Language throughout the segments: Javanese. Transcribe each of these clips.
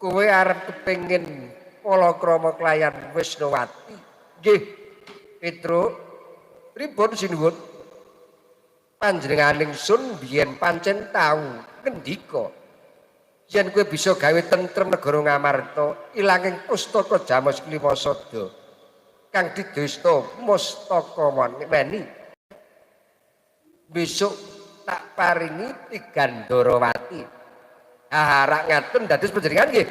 kowe arep kepengin palakrama klayan Wisnuwati. Nggih, Petruk. Pripun sinuwun? Panjenenganing sun biyen pancen tau ngendika yen kowe bisa gawe tentrem negara Ngamarta, ilanging pustaka Jamus Klimasada kang didesta Mustaka Meni. Besok tak paringi Tigandarawati. Rak ngaten dados panjenengan nggih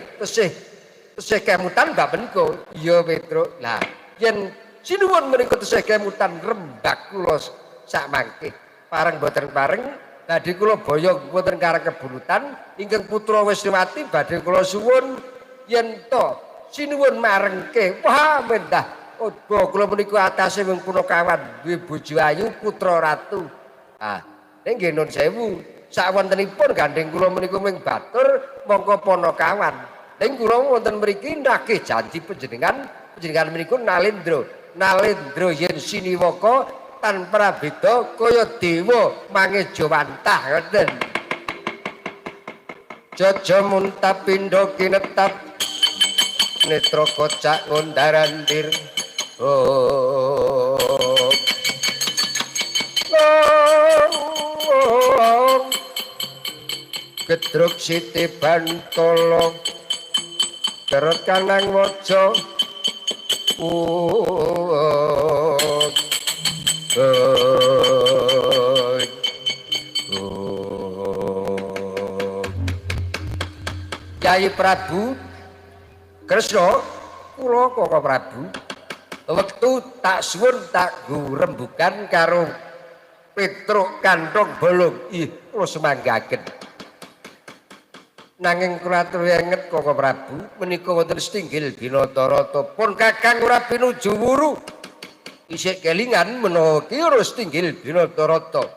tesih kemutan mbak menika. Iya Petruk. Lah yen sinuwun menika tesih kemutan rembag kula sak mangke. Pareng boten pareng badhe kula boyong wonten karang kebunutan ingkang putra Wisnuwati badhe kula suwun yen to sinuwun marengke. Wah mendah Uga kula menika atase wing punakawan duwe bojo ayu putra ratu. Ah, nggih nun sewu. Sawontenipun gandeng kula menika ming batur mongko punakawan. Ning kula wonten mriki nagih janji panjenengan menika Nalendra yen siniwaka tanpa beda kaya dewa mangejawantah ngoten. Jaja muntap pindha kinetap netra kocak ngondarandir. Gedruk Siti Bantala Kerut Kanang Waja Kyai Prabu Kresna kula Kaka Prabu wektu tak suwun tak rembugan karo Petruk Kantong Bolong kula semanggaken nanging kula atur enget Kaka Prabu menika wonten setinggil Binatarata pun Kakang ora pinuju wuru isih kelingan menawa kira setinggil Binatarata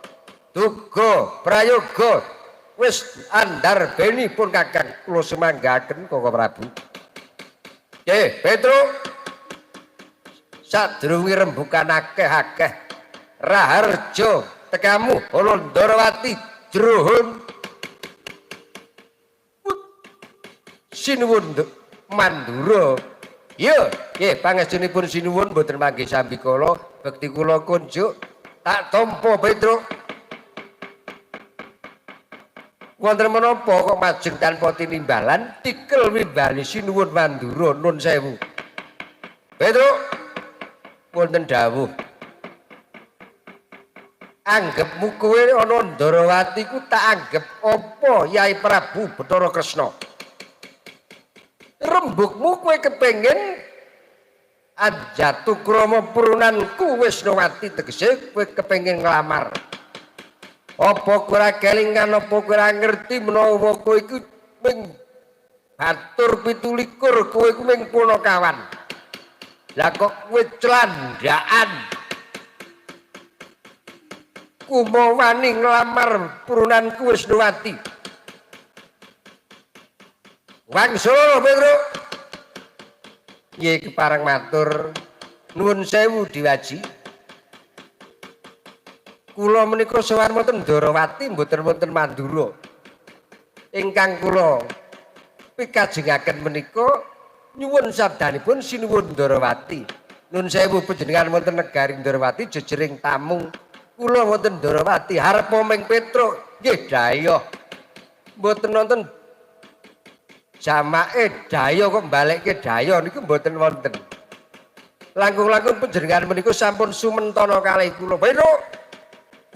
duga prayoga wis andar beni pun Kakang kula semanggaken Kaka Prabu. Petruk sadurunge rembukan akeh-akeh Raharja tekamu Olandarawati Drohon sinuwun Mandura. Ya, nggih pangestunipun sinuwun boten manggih sambikala bekti kula kunjuk tak tampa Petruk. Wonten menapa kok majeng tanpa tinimbalan tikel wimbali sinuwun Mandura nun sewu. Petruk wonten dawuh. Anggepmu kowe ana Ndarawati ku tak anggep apa Yai Prabu Bathara Kresna. Rembugmu kowe kepengin anjatu krama purunanku Wisnuwati tegese kowe kepengin nglamar. Apa kowe ora kelingan apa kowe ora ngerti menawa kowe iku ming batur 17 kowe iku ming punakawan. Lah kok kowe clandhakan kumo wani nglamar purunanku Wisnuwati. Wangsul Petruk. Nggih kepareng matur nuwun sewu Diwaji. Kula menika sowan wonten Ndarawati mboten wonten Mandura. Ingkang kula pikajengaken menika nyuwun sabdanipun sinuwun Ndarawati. Nuwun sewu panjenengan wonten negari Ndarawati jejering tamu. Kula wonten Ndarawati harep ming Petruk nggih dhayoh. Mboten wonten jamake dhayoh kok mbalekke dhayoh niku mboten wonten. Langkung-langkung panjenengan menika sampun sumentana kalih kula. Petruk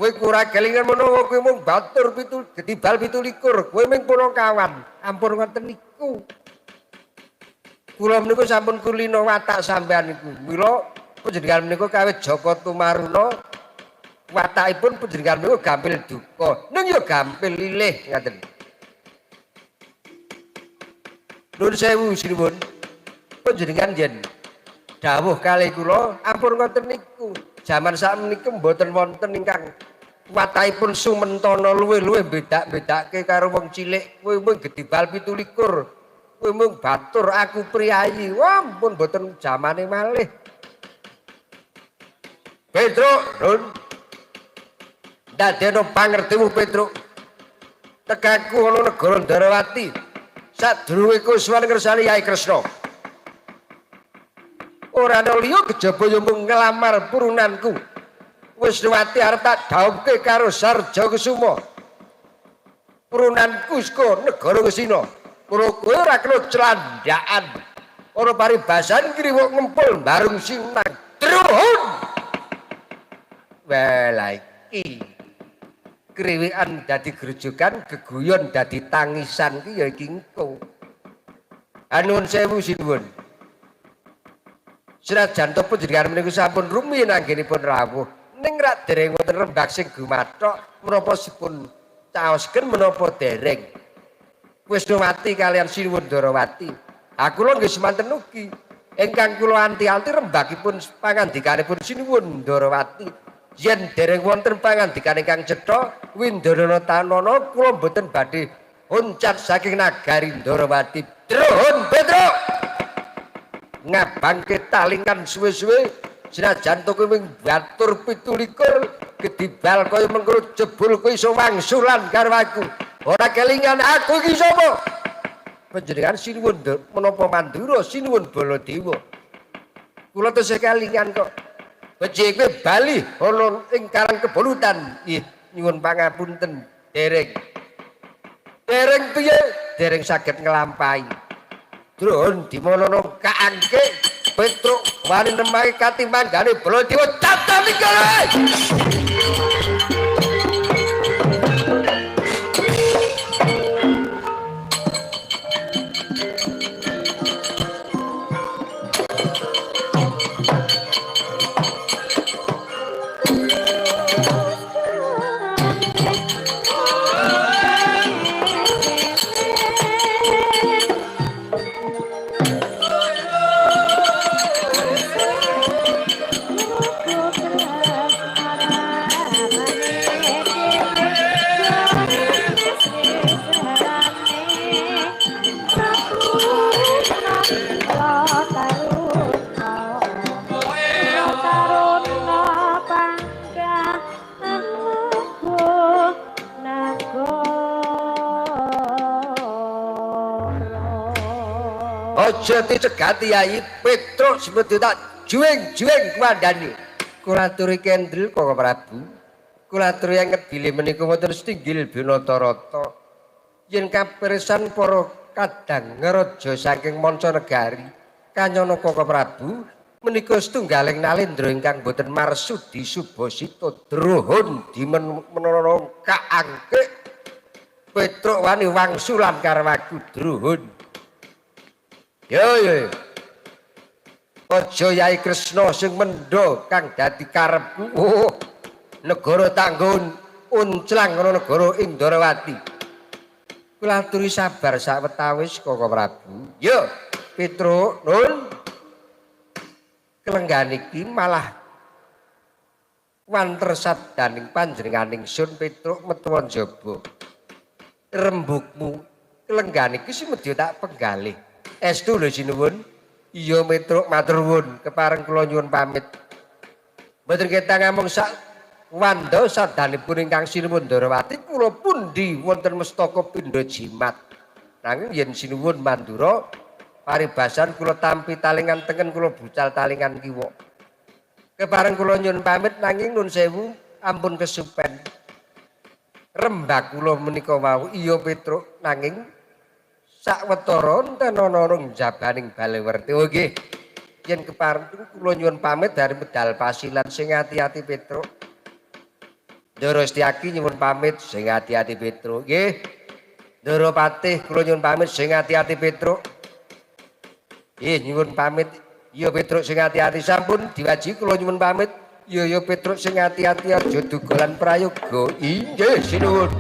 kowe ora kelingan menawa kowe mung batur getibal 17 kowe ming punakawan. Ampun ngoten niku. Kula menika sampun kulina watak sampean niku. Mila panjenengan menika kawit Jaka Tumaruna watakipun panjenengan menika gampil duka. Ning ya gampil lilih ngaten. Nuwun sewu sinuwun. Panjenengan yen dawuh kalih kula ampun ngoten niku. Jaman sakmenika mboten wonten ingkang watakipun sumentana luwih-luwih bedak-bedake karo wong cilik. Kowe mung gedibal 17. Kowe mung batur aku priyayi. Wah, ampun mboten jamane malih. Petruk, nun. Dadekno pangertimu Petruk. Tekaku ana negara Ndarawati. sadurunge kuswan ngersani Yai Kresna. Ora ana liya kejaba yo mung nglamar purunanku. Wisnuwati arep tak dhawuhke karo Sarja Kusuma. Purunanku saka negara Ngasina. Mula kowe ora kena clandhakan. Ora paribasan kriwok ngempul barung sinang. Druhun. Wela iki kriwikan dadi grujukan, geguyon dadi tangisan ki ya iki engko. Nuwun sewu sinuwun. Senajan to panjenengan menika sampun rumiyin anggenipun rawuh, ning rak dereng wonten rembag sing gumathok menapa sipun caosken menapa dereng. Wisnuwati kalian Sinuwun Darawati. Aku lho nggih semanten ugi ingkang kula anti-anti rembagipun pangandikanipun Sinuwun Darawati. Yen dereng wonten pangandikan ingkang cetha Windarana Tanana kula mboten badhe oncat saking nagari Darawati. Druhun Petruk. Ngabangke talingan suwe-suwe senajan to kowe batur 17 gedibal kaya mengko jebul kowe iso wangsulan karo aku. Ora kelingan aku iki sapa? Panjenengan Sinuwun menapa Mandura Sinuwun Baladewa. Kula tesih kelingan kok. Beje kowe bali ana ing Karang Kebolutan. Nggih, nyuwun pangapunten dereng. Dereng piye? Dereng saged nglampahi. Druhun dimana-mana kaangke Petruk wani nemahe katimanggane Baladewa tata ninggale. Aja dicegati Yai Petruk semedi tak juweng-juweng kuwandhani. Kula aturi kendel Kakang Prabu. Kula aturi anget bilih menika wonten setinggil Binatarata. Yen kapresan para kadang ngeraja saking mancanegari kanyana Kakang Prabu menika setunggaling nalendra ingkang boten marsudi Subasita druhun dimenara kaangke Petruk wani wangsulan karo aku druhun. Yo. Aja Yai Kresna sing mendha kang dadi karepku. Oh, negara tanggon unclang ana negara ing Darawati. Kula aturi sabar sawetawis Kakang Prabu. Yo, Petruk, nun. Kelenggan iki malah wanter sabdaning panjenenganing Sun Petruk metu njaba. Rembugmu kelenggan iki semedya tak penggalih. Estu lho Sinuwun. Iya Petruk matur nuwun kepareng kula nyuwun pamit. Mboten kedah ngamung sak wanda sadanipun ingkang Sinuwun Darawati kula pundi wonten mestaka pindha jimat. Nanging yen Sinuwun Mandura paribasan kula tampi talingan tengen kula bucal talingan kiwa. Kepareng kula nyuwun pamit nanging nun sewu ampun kesupen. Rembag kula menika wau iya Petruk nanging sakwetara enten ana jabaning Balewerti. Oh nggih. Yen kepareng kula nyuwun pamit dari medal pasilan sing ati-ati Petruk. Ndara Setyaki nyuwun pamit sing ati-ati Petruk. Nggih. Ndara Patih kula nyuwun pamit sing ati-ati Petruk. Nggih nyuwun pamit. Ya Petruk sing ati-ati sampun diwaji kula nyuwun pamit. Ya Petruk sing ati-ati aja dugolan prayoga. Inggih sinuwun.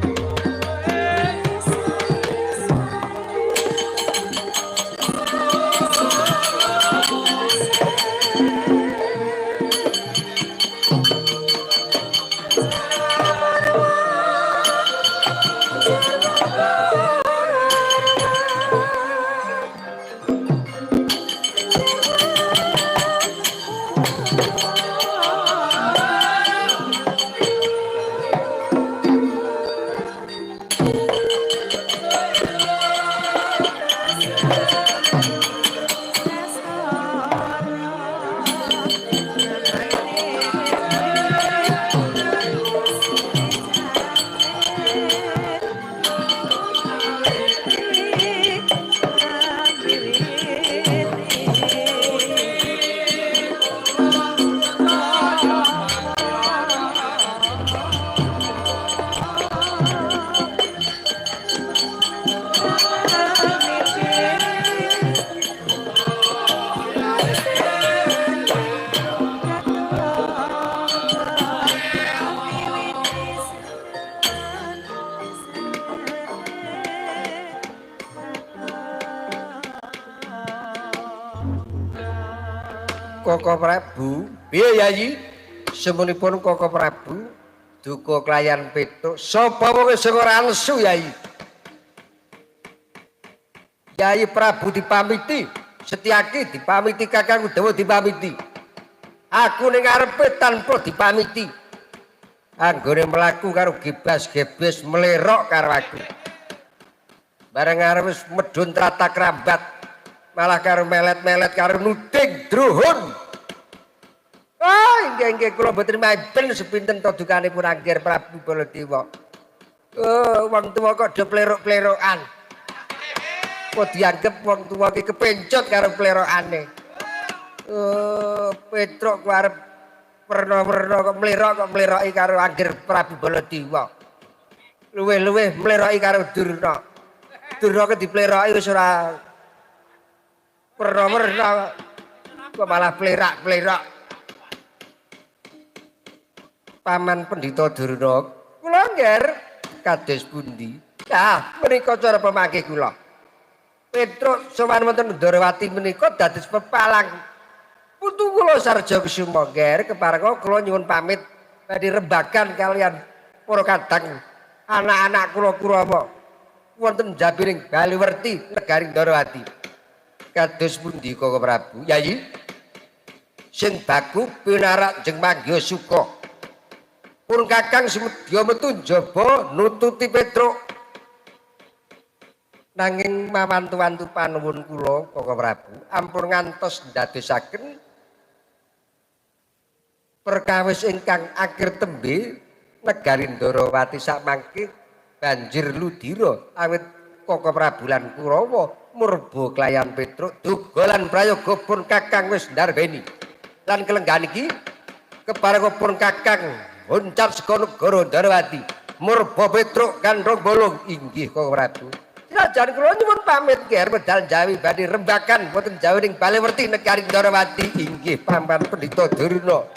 Koko Prabu, piye Yayi? Semunipun Koko Prabu duka klayan Petruk. Sapa wong sing ora nesu Yayi? Yayi Prabu dipamiti, Setyaki dipamiti, Kakang Udawa dipamiti. Aku ning ngarepe tanpa dipamiti. Anggone mlaku karo gebas-gebes melerok karo aku. Bareng arep wis medhun trata krambat, malah karo melet-melet karo nuding druhun. Inggih kula boten maben sepinten to dukanipun Angger Prabu Baladewa. Wong tuwa kok do plerok-plerokan. Kok dianggep wong tuwa iki kepencut karo plerokane. Petruk ku arep werna-werna kok mleroki karo Angger Prabu Baladewa. Luwih-luwih mleroki karo Durna. Durna ke dipleroki wis ora werna-werna kok malah plerak-plerok. Paman Pendhita Durna, kula ngger kados pundi? Nah, menika cara pemangke kula. Petruk sowan wonten Ndarawati menika dados pepalang putu kula Sarja Kusuma ngger kepareng kula nyuwun pamit badhe rembagan kalian para kadang anak-anak kula Kurawa wonten jabiring Baliwerti negari Ndarawati. Kados pundi Koko Prabu? Yayi sing baku pinarak jeng mangya suka. Pun Kakang semedya metu njaba nututi Petruk. Nanging mawantu-wantu panuwun kula Koko Prabu ampun ngantos ndadosaken perkawis ingkang akhir tembe negari Ndarawati sakmangke banjir ludira awit Koko Prabu lan Kurawa murba klayan Petruk dogolan prayoga pun Kakang wis ndarbeni. Lan kelenggan iki kepareng pun Kakang Huncat saka negara Ndarawati murba Petruk kandhong bolong inggih Koko Prabu. Sinajan kula nyuwun pamit nger medal Jawi badhe rembakan wonten Jawi ning Baliwerti negari Ndarawati inggih Paman Pendhita Durna.